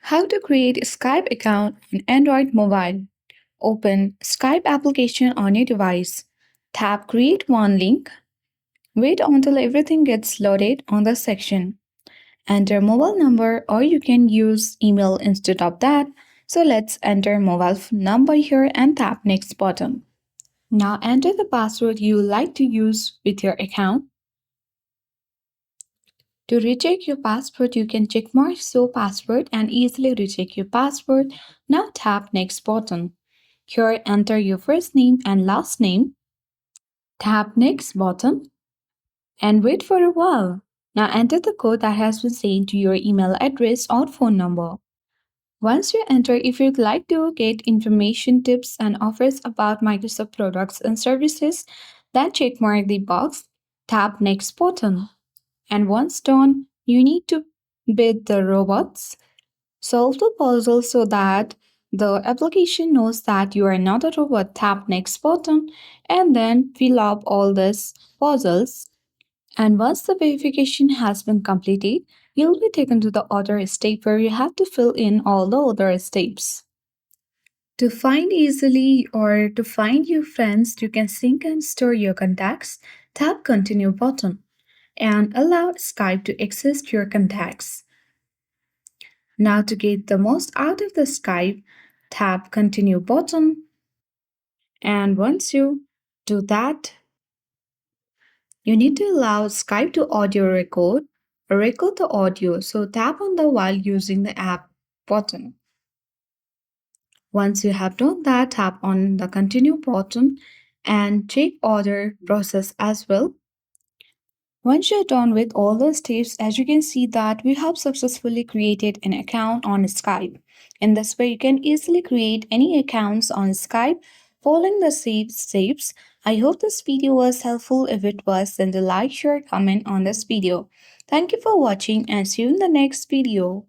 How to create a Skype account on Android mobile. Open Skype application on your device. Tap Create One Link. Wait until everything gets loaded on the section. Enter mobile number or you can use email instead of that. So let's enter mobile number here and tap next button. Now enter the password you like to use with your account. To recheck your password, you can check mark show password and easily recheck your password. Now tap next button. Here enter your first name and last name. Tap next button and wait for a while. Now enter the code that has been sent to your email address or phone number. Once you enter, if you'd like to get information, tips, and offers about Microsoft products and services, then check mark the box, tap next button. And once done, you need to bid the robots, solve the puzzle so that the application knows that you are not a robot. Tap next button and then fill up all these puzzles. And once the verification has been completed, you'll be taken to the other step where you have to fill in all the other steps. To find easily or to find your friends, you can sync and store your contacts. Tap continue button and allow Skype to access your contacts. Now to get the most out of the Skype, tap continue button. And once you do that, you need to allow Skype to audio record or record the audio. So tap on the while using the app button. Once you have done that, tap on the continue button and check other process as well. Once you're done with all the steps, as you can see that we have successfully created an account on Skype. In this way, you can easily create any accounts on Skype following the same steps. I hope this video was helpful. If it was, then do like, share, comment on this video. Thank you for watching and see you in the next video.